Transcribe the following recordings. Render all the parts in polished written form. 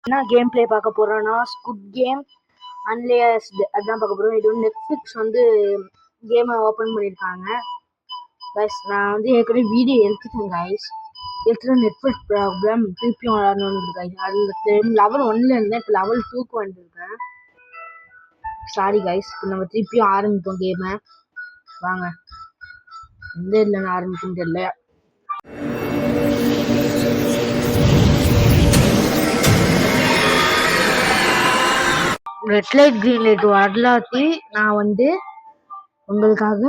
என்ன game play பார்க்க போறோம்னா ஸ்குட் கேம் அன்லேயர்ஸ்டு அதான் பார்க்க போறோம். இது வந்து நெட்ஃப்ளிக்ஸ் வந்து கேமை ஓப்பன் பண்ணியிருக்காங்க கைஸ். நான் வந்து ஏற்கனவே வீடியோ எடுத்துட்டேன் கைஸ். எடுத்துட்டு நெட்ஃப்ளிக்ஸ் ப்ராப்ளம் திருப்பியும் விளாடணும்னு கைஸ். அதில் லெவல் 1ல இருந்தேன், இப்போ லெவல் 2க்கு வந்துருக்கேன். Sorry guys. இப்போ நம்ம திருப்பியும் ஆரம்பிப்போம் கேமை. வாங்க, எந்த இதில் நான் ஆரம்பிக்குன்னு தெரியல. ரெட் லைட் கிரீன் லைட் வரலாத்தி நான் வந்து உங்களுக்காக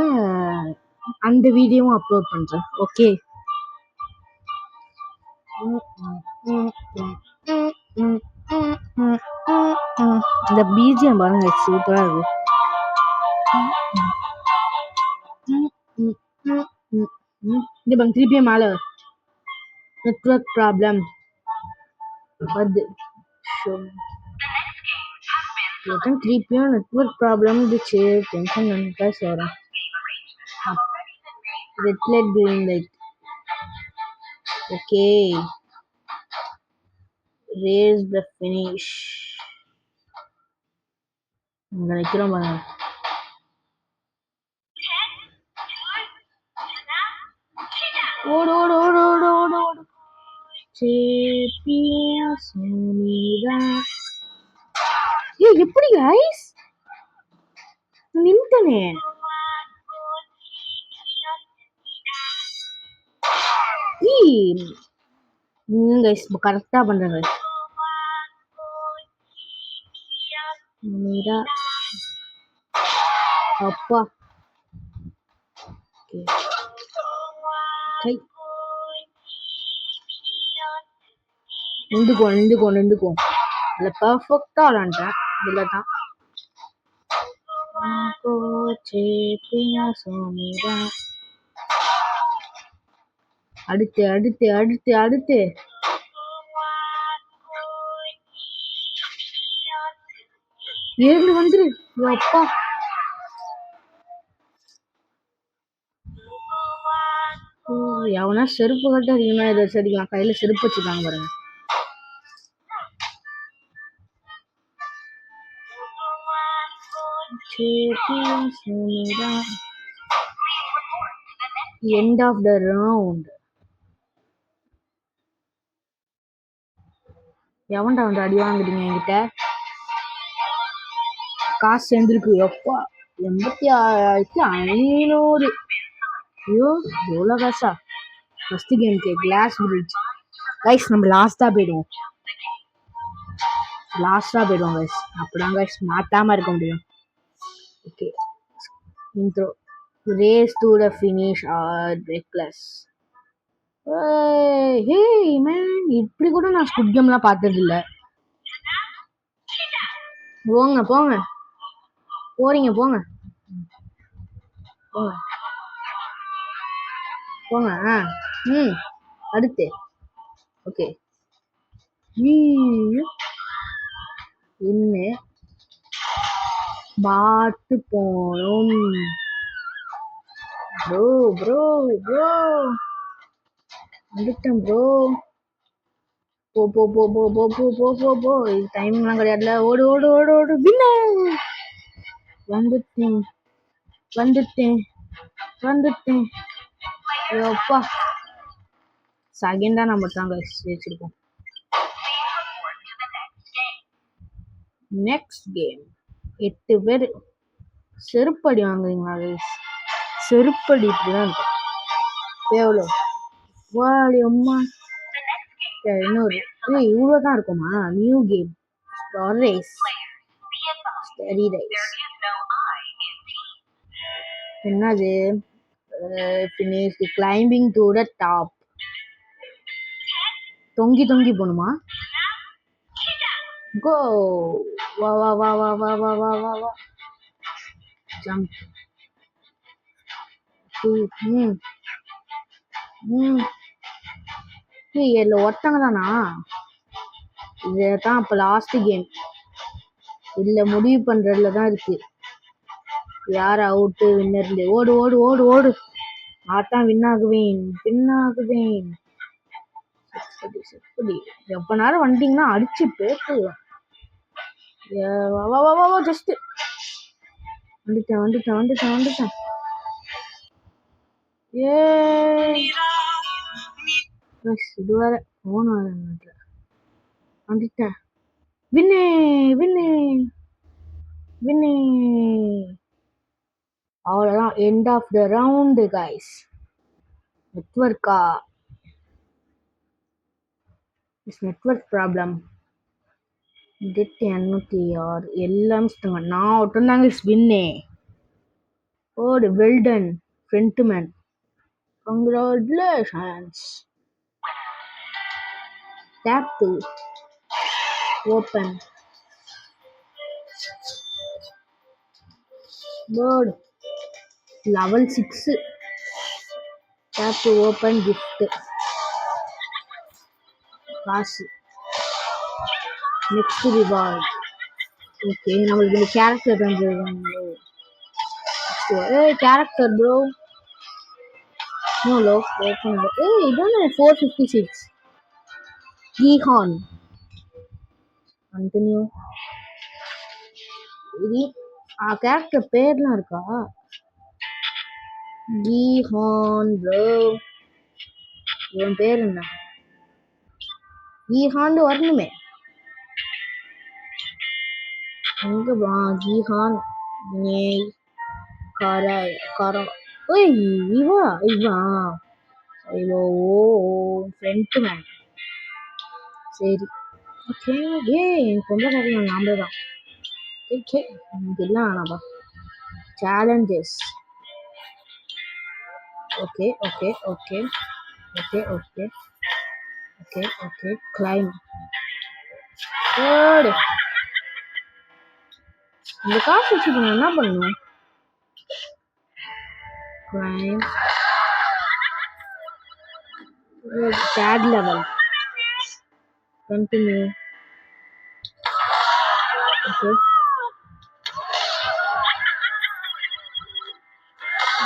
அந்த வீடியோவும் அப்லோட் பண்றேன். ஓகே, இந்த பிஜிஎம் பாருங்க, சூப்பரா இருக்கு. இந்த பங்க் திருப்பியும் மேல நெட்வொர்க் ப்ராப்ளம் வருது. திருப்பியும் நெட்வொர்க் ப்ராப்ளம் இருந்துச்சு. டென்ஷன் வந்துட்டா சேரும். Red light green light. Okay, raise the finish. இங்க நிக்கிறோம் பாருங்க. ஓடு ஓடு ஓடு ஓடு ஓடு ஓடு. எப்படி கைஸ் நின்ட்டனே? கைஸ் கரெக்டா பண்றேன். அப்பா நின்றுக்கோ இல்லை பர்ஃபெக்டா விளாண்டேன். இதுல தான் அடுத்து அடுத்து அடுத்து அடுத்து ஏழு வந்துரு. அப்பா எவனா செருப்பு கட்ட அதிகமா இதை சரிக்கலாம். கையில செருப்பு வச்சுக்காங்க பாருங்க. End of the round. எவன்டா வந்து அடி வாங்குறீங்க என்கிட்ட? காசு சேர்ந்துருக்கு. எப்பா 86,500. ஐயோ எவ்வளோ காசா? ஃபர்ஸ்ட் கேமுக்கு கிளாஸ் பிரிட்ஜ் கைஸ். நம்ம லாஸ்டா போயிடுவோம் கைஸ். அப்பதான் கைஸ் மாட்டாம இருக்க முடியும். Okay, intro. Race to the finish or reckless. Hey man, இப்படி கூட நான் ஸ்குட் கேம்லாம் பார்த்தது இல்லை. போங்க போங்க, போறீங்க போங்க போங்க போங்க. அடுத்து ஓகே. இன்னும் பாட்டு போனோம். ப்ரோ ப்ரோ ப்ரோ வந்துட்டேன் ப்ரோ. போ போ போ போ போ போ போ போ போ. இது டைம்லாம் கிடையாதுல. ஓடு ஓடு ஓடு ஓடு. வந்துட்டேன் வந்துட்டேன் வந்துட்டேன். அப்பா செகண்டா நம்ம தாங்க வச்சிருக்கோம். நெக்ஸ்ட் கேம் 8 பேர். செருப்படி வாங்குறீங்களா கைஸ்? செருப்படி இப்படிதான் இருக்கும். எவ்வளோ வாடி அம்மா. இன்னொரு இவ்வளோதான் இருக்குமா? New game race. என்னது? finish climbing to the top. தொங்கி தொங்கி போணுமா? கோ. வா வா வா வா வா வா வா வா வா. ஜம்ப். இதுல ஒருத்தங்க தானா? இதுதான் அப்ப லாஸ்ட் கேம். இதுல முடிவு பண்றதுல தான் இருக்கு யார் அவுட்டு வின்னர். ஓடு ஓடு ஓடு ஓடு. ஆத்தான் வின் ஆகுவேன். எப்படி எப்ப நேரம் வந்தீங்கன்னா அடிச்சு பேசுவேன். ஜஸ்ட் வந்துட்டேன். ஏ இது வேற போன் வந்துட்டேன். வின்னு அவ்வளோதான். End of the round guys. நெட்வொர்க்கா நெட்வொர்க் ப்ராப்ளம். டெட் 206 எல்லாம் நான் ஒட்டுந்தாங்க வின்னே. ஓடு well done friend man. Congratulations. Tap to open board level 6. Tap to open gift காசு. Next reward. ஓகே நம்மளுக்கு இந்த கேரக்டர் தந்துருக்காங்க. Character bro no open. இதானே 456 கீஹான். கண்டினியூ. இது கேரக்டர் பேர்லாம் இருக்கா? கீஹான் ப்ரோ. இவன் பேர் என்ன? கீஹான் வரணுமே. எங்க வா கீஹான் நேய் கரம். இவா ஐயோ ஃப்ரெண்ட்மேன். சரி ஓகே. என் சொந்தக்காரங்க நாம தான். ஓகே இதெல்லாம் ஆனாப்பா சேலஞ்சஸ். Okay claim. இந்த காசு வச்சுக்கணும் என்ன பண்ணணும்? Claim third level. Continue.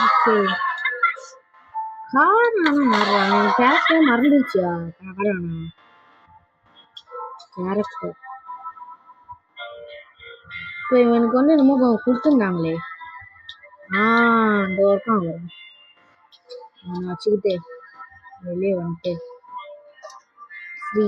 Okay மாறுறாங்க. கேரக்டர் மறந்துச்சா? கேரக்டர் இப்போ இவனுக்கு வந்து என்னமோ கொடுத்துருந்தாங்களே. இந்த ஒர்க்கம் வரும் நான் வச்சுக்கிட்டு வெளியே வந்துட்டு ஃப்ரீ.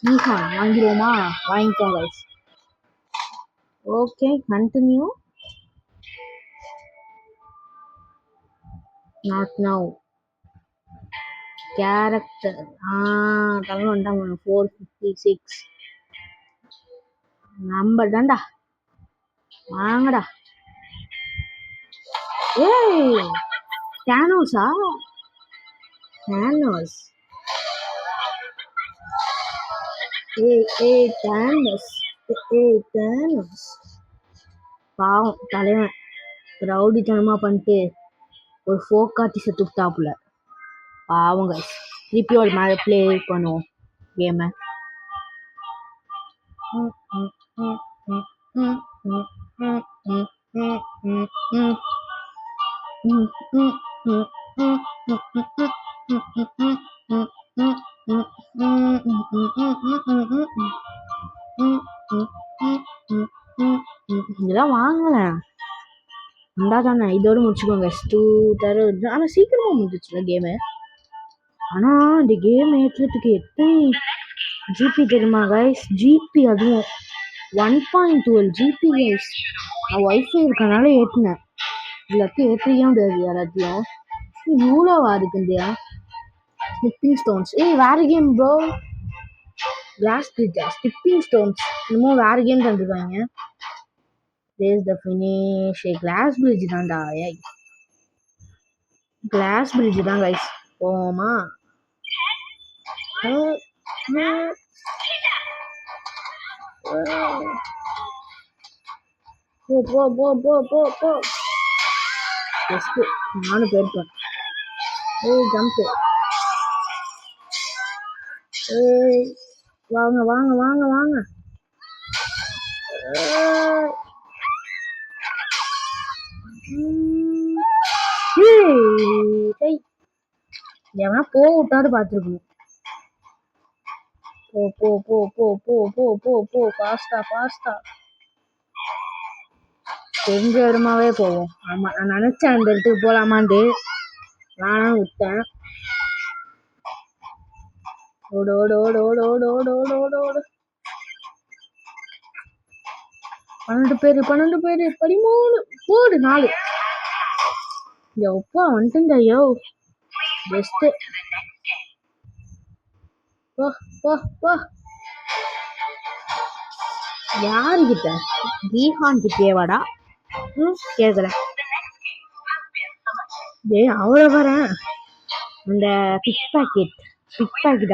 கீஹான் வாங்கிடுவோமா? வாங்கிக்கோங்க. Okay continue. Not now. Character Tamil வந்துட்டாங்க. 456 நம்பர் தான்டா. வாங்கடா. தேனோஸா? தேனோஸ். தேனோஸ் பாவம் தலைவன் ரவுடித்தனமா பண்ணிட்டு ஒரு ஃபோக் ஆர்டிஸ்ட் தூக்கிட்டாப்புல. பாவங்க. திருப்பி ஒரு மேலே ப்ளே பண்ணுவோம் கேமை. இதெல்லாம் வாங்கல இந்தா தானே. இதோட முடிச்சுக்கோங்க. 2 தர. ஆனா சீக்கிரமா முடிஞ்சிச்சுல கேமு. ஆனா இந்த கேம் ஏற்றுறதுக்கு எத்தனை ஜிபி தெரியுமா கைஸ்? ஜிபி அதுவும் 1.12 ஜிபி கைஸ். நான் ஒய்ஃபை இருக்கனால ஏற்றினேன். எல்லாத்தையும் ஏற்றிக்க முடியாது யாராத்தையும். இவ்வளோவா இருக்குந்தியா? Skipping stones. வேற கேம் ப்ரோ. கிளாஸ் பிரிட்ஜா? ஸ்கிப்பிங் ஸ்டோன்ஸ் இன்னமும் வேற கேம் தந்துருக்காங்க. There's the finish. Glass bridge தான்டா. கிளாஸ் பிரிட்ஜ் தான் கைஸ். போமா போ. ஜஸ்ட் நானும் போயிருப்பேன். ஜம்ப். வாங்க. எவனா போ விட்டாரு பார்த்துருக்கணும். போ போ போ போ போ போ போ போ ஃபாஸ்டா ஃபாஸ்டா. தெரிஞ்ச இடமாவே போவோம். ஆமா, நான் நினைச்சேன் அந்த இடத்துக்கு போலாமான்ட்டு, நானும் விட்டேன். ஓடு ஓடு ஓடு ஓடு ஓடு ஓடு ஓடு ஓடு ஓடு. 12 பேரு 13 போடு 4. எப்பா வந்துட்டுங்க ஐயோ. பெஸ்ட். போ போ போ. யாருக்கிட்ட? ரீஹான் கிட்டேவாடா? கேட்கல. டேய் அவ்வளோ வரேன். அந்த பிக் பாக்கெட்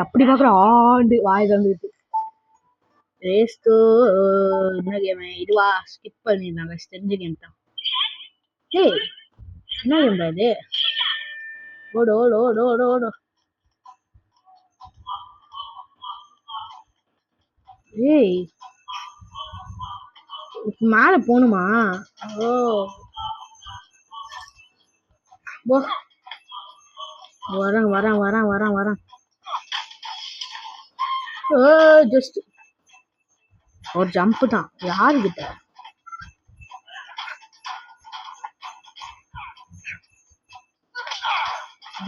அப்படி பார்க்குற ஆண்டு வாய் தந்துட்டு ரேஸ்தோ. என்ன கேம் இதுவா? ஸ்கிப் பண்ணிருந்தாங்க. தெரிஞ்ச கேம் தான். ஏய் என்ன கேம் இது? ஓடு ஓடு ஓடு ஓடு ஓடு. ஏய் மேல போணுமா? ஓ வரேன் வரேன் வரேன் வரேன் வரேன். ஜஸ்ட் ஒரு ஜம்ப் தான். யாருக்கிட்ட?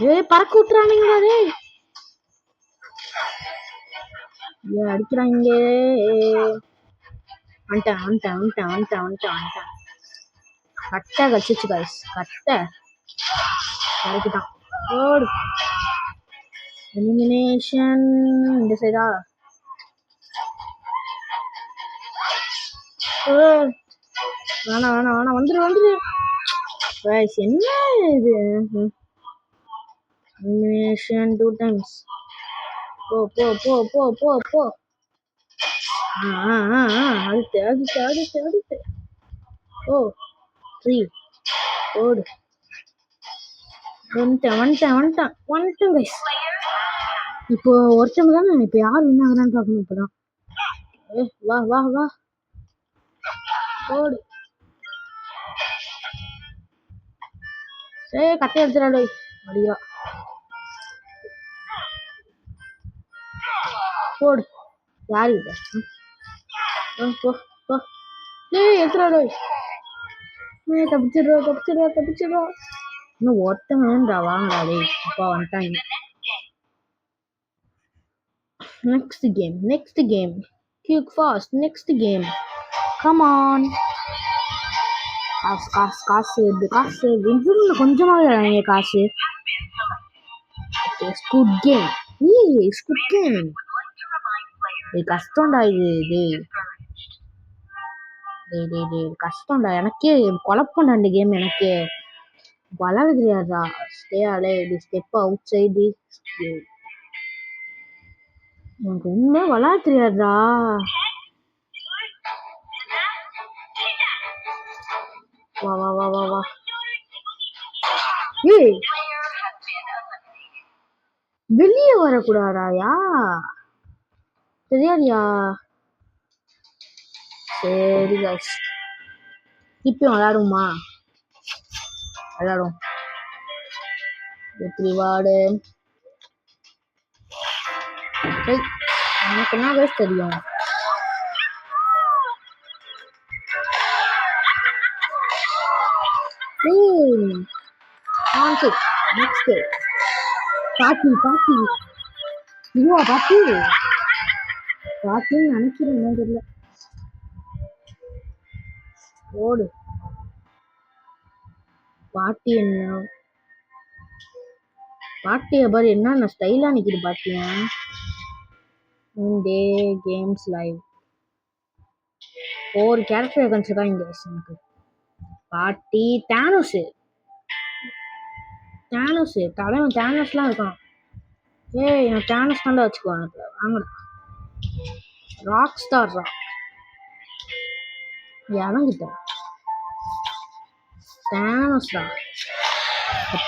ஏய் பறக்க விட்டுறானுங்களா? டேய் அடிக்கிறாங்க. வந்துட்டேன் வந்துட்டேன் வந்துட்டேன் வந்துட்டேன் வந்துட்டேன் வந்துட்டேன். கட்டை கச்சிச்சு கைஸ். கட்டை கரெக்டுதான். ஓடு. எலிமினேஷன் இந்த சைடா? வேணாம் வேணாம் வேணாம். வந்துரு கைஸ். என்ன இது? Elimination 2 times. போ போ போ போ போ போ. அடுத்து அடுத்து அடுத்து அடுத்து. ஓ 3. ஓடு. வந்துட்டேன் கைஸ். இப்போ ஒருத்தவங்க தானே. இப்போ யார் என்ன ஆகுறான்னு பார்க்கணும். இப்போதான். வா வா வா. ஓடு. சரி கட்டை எடுத்துடாடோ. அப்படியா போடு. யாருக்கிட்ட? போ. எடுத்துடாடோ. தப்பிச்சிடுறா. இன்னும் ஒருத்தன் வேண்டா. வாங்கடா டேய். அப்பா வந்துட்டாங்க. Next game. Quick fast. Next game. Come on. காசு கொஞ்சமாக காசு. ஸ்குட் கேம். கஷ்டம்டா இது. கஷ்டம்டா. எனக்கே குழப்பம்டா இந்த கேம். எனக்கு விளாட தெரியாதா? Step out side. எனக்கு உண்மை விளாட தெரியாதா? வா வா வா வா வா. ஏய் வெளியே வரக்கூடாதாயா? தெரியாதியா? சரி கைஸ், இப்பயும் விளாடுவோமா? விளாடுவோம். எப்படி வாடு? எனக்கு என்ன கைஸ் தெரியும்? நெக்ஸ்ட் பாட்டி இதுவா? பாட்டின்னு நினைக்கிறேன். தெரியல. ஓடு. பாட்டி என்ன பாட்டிய பாரு, என்ன ஸ்டைலா நிக்குது பாட்டியா. டே கேம்ஸ் லைவ் 4 கேரக்டர் வச்சிருக்காங்க எனக்கு. பாட்டி தானோஸ் தலைவன் தானோஸ்லாம் இருக்கான். ஏய் நான் தானோஸ் தாண்டா வச்சுக்குவான். வாங்கடா. ராக் ஸ்டார் எவங்கிட்ட? தானோஸ் தான்.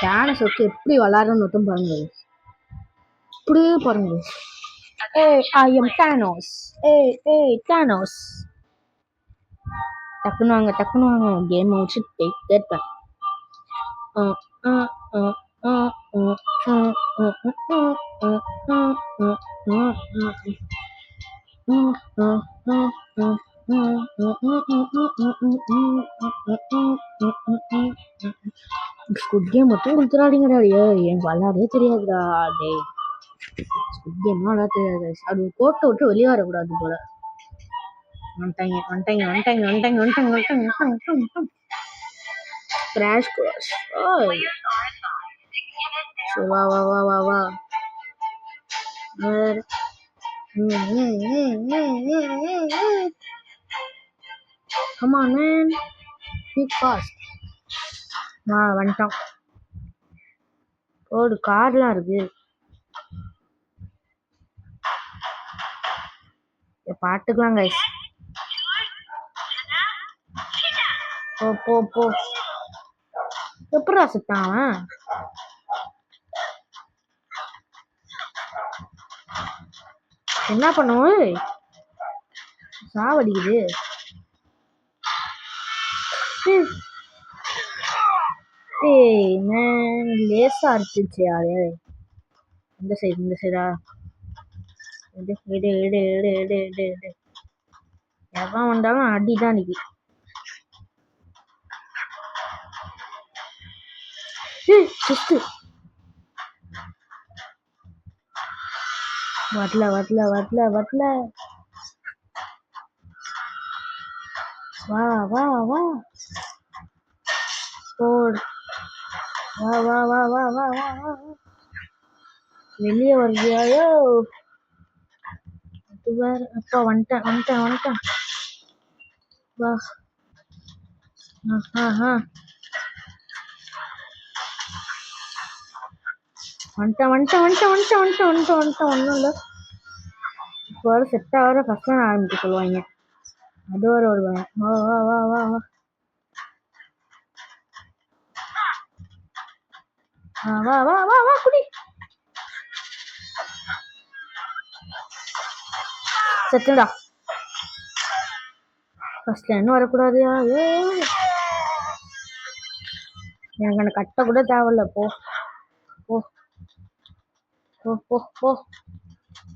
தானோஸ் வச்சு எப்படி விளாடுறன்னு மட்டும் பாருங்க. இப்படியே பாருங்க. I am Thanos. Thanos. டக்குன்னு வாங்க கேம் முடிச்சு கேட்பேன். ஸ்குட் கேம் மட்டும் கொடுத்துறாதீங்கடா. எனக்கு விளாடவே தெரியாதுடா. டே ஸ்குட் கேம்லாம் விளாட தெரியாது. அது கோட்டை விட்டு வெளியே வரக்கூடாது போல. Crash course. வா வா வா வா வா. Come on man. Quick fast. வந்துட்டான். ஒரு கார்லாம் இருக்கு. பாட்டுக்கலாம் கைஸ். போ போ போ. எப்படா சுத்தான் அவன்? என்ன பண்ணுவோம்? சாவடிக்குது. ஏய் மேன் லேசா அடிச்சிருச்சு யாரு? இந்த சைடா? எடு எடு எடு எடு எடு எடு எடு. எவன் வந்தாலும் அடிதான் நிக்கி. வரல வரல வரல வரல. வா வா வா. போடு. வா வா வா வா வா வா வா. வெளியே வருவியாயோ? அப்பா வந்துட்டேன் வந்துட்டேன் வந்துட்டேன். வா. வந்துட்டேன் ஒன்றும் இல்லை. இப்போ வர செட் ஆகிற ஃபஸ்ட் ஆரம்பிக்க சொல்லுவாங்க. அது வர வருவாங்க. வா வா வா வா வா. வா வா வா வா குடி. செத்துடா. ஃபர்ஸ்ட்ல என்ன வரக்கூடாது. எனக்கு அந்த கட்டை கூட தேவையில்ல. போ போ போ போ போ.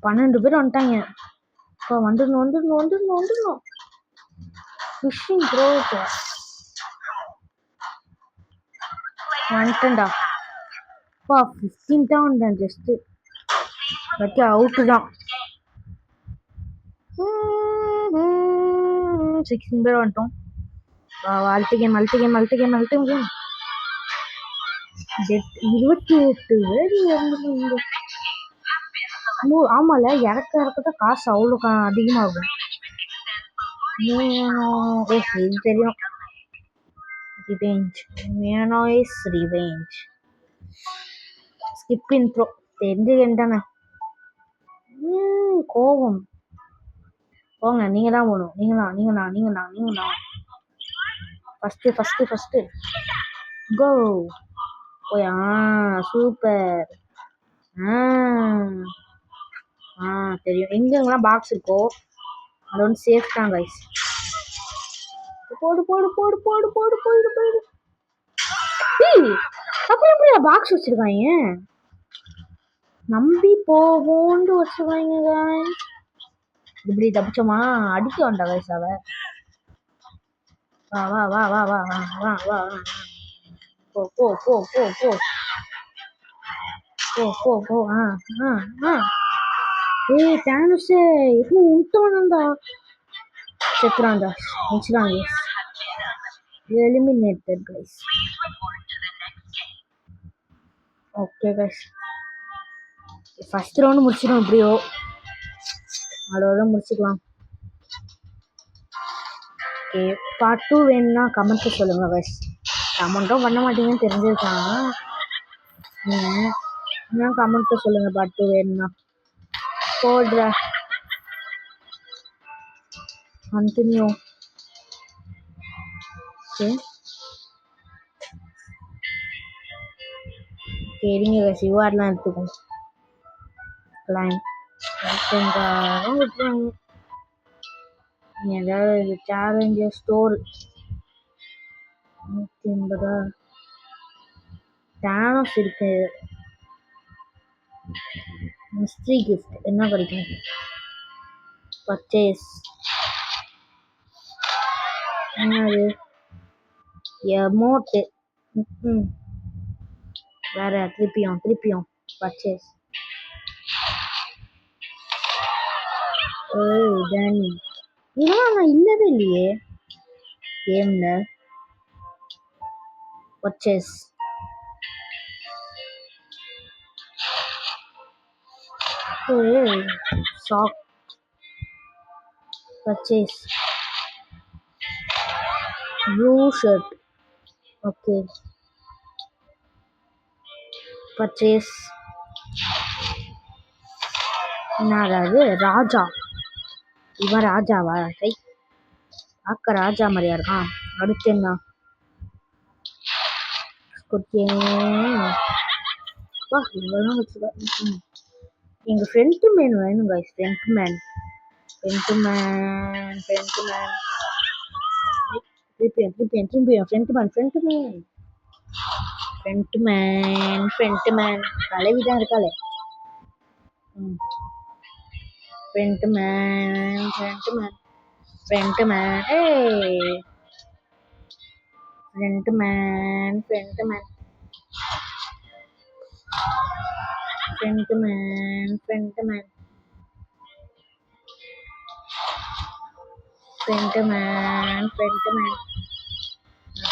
12 பேர் வந்துட்டாங்க. இப்போ வந்துடணும். ஃபிஷிங் ப்ரோ வந்துட்டேன்டா. அப்பா 15 தான் வந்தேன் ஜஸ்ட்டு. பற்றி அவுட்டு தான். 16 பேர் வந்துட்டோம். அல்ட்டு கேம் 28 பேர். ஆமால இறக்கத்தான் காசு அவ்வளோ அதிகமாகும். இது தெரியும். ரிவெஞ்ச். ஸ்கிப் இன்ட்ரோ தெரிஞ்சு தானே. கோவம் போங்க. நீங்க தான் போகணும். நீங்க தான் ஃபர்ஸ்ட் கோ. போய் சூப்பர். தெரியும். எங்கெங்கெல்லாம் பாக்ஸ் இருக்கோ அது வந்து சேஃப் தான் கைஸ். போடு போடு போடு போடு போடு போயிடு போயிடு. அப்படி எப்படியா பாக்ஸ் வச்சிருக்காங்க? நம்பி போவோண்டு வச்சிருக்காங்க. இப்படி தப்பிச்சோமா? அடிக்க வந்தா கைஸ் அவ. வா வா வா வா வா வா வா வா. போ போ போ போ போ போ போ போ. ஏய் டானஸ் எப்படி உண்டோனடா. செத்துறான்டா. முடிச்சுறாங்க. Eliminated guys. Okay guys. First round முடிச்சிடும். எப்படியோ அதோட முடிச்சுக்கலாம். ஓகே பார்ட் 2 வேணும்னா கமெண்ட்ல சொல்லுங்க கைஸ். கமெண்ட்டும் பண்ண மாட்டீங்கன்னு தெரிஞ்சிருக்காங்க. இன்னும் கமெண்ட்ல சொல்லுங்க பார்ட் 2 வேணும்னா. போடுற கண்டினியூ. ஓகே சரிங்க கைஸ். இவார்லாம் எடுத்துக்கோங்க. லைன் விட்டுருவாங்க. ஏதாவது சேலஞ்சர் ஸ்டோர் 180. டேனோஸ் இருக்கு. மிஸ்ட்ரி கிஃப்ட் என்ன கிடைக்கும்? பர்ச்சேஸ். என்னது? எமோட்டு. வேற திருப்பியும் பர்ச்சேஸ். டேனி இதெல்லாம் நான் இல்லவே இல்லையே கேம்ல. Purchase. Shock. Purchase. Blue shirt. Okay. Purchase. என்னது? ராஜா. இவன் ராஜாவா? சை, பார்க்க ராஜா மாதிரியா இருக்கான். அடுத்து என்ன? இவெல்லாம் வச்சுக்க. எங்க ஃப்ரெண்ட் மேன் வேணும் guys. Friend man. தலைவிதான் இருக்காளே. Friend man.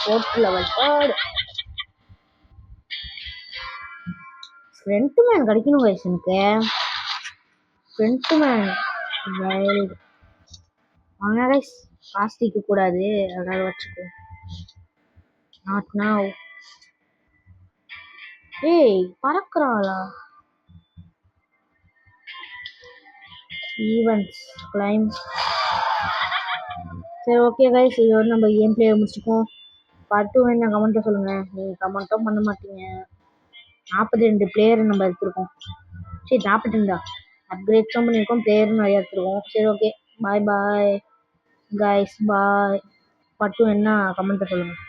Fourth level third. Friend man கிடைக்கணும் guys எனக்கு. ஃப்ரெண்ட் மேன் வாங்க guys. காசு தீக்க கூடாது, அதனால வச்சுக்கோ. Not now. ஏய் பறக்குறாளா? Events claim. சரி ஓகே கைஸ், இதோட நம்ம கேம் பிளே முடிச்சுக்கோம். பார்ட் 2 என்ன கமெண்ட்டை சொல்லுங்கள். நீங்கள் கமெண்ட்டும் பண்ண மாட்டீங்க. 42 பிளேயர் நம்ம எடுத்துருக்கோம். சரி 42 அப்கிரேட்ஸும் பண்ணியிருக்கோம், பிளேயரும் நிறையா எடுத்துருக்கோம். சரி ஓகே, பாய் கைஸ், பாய். பார்ட் 2 என்ன கமெண்ட்டை சொல்லுங்கள்.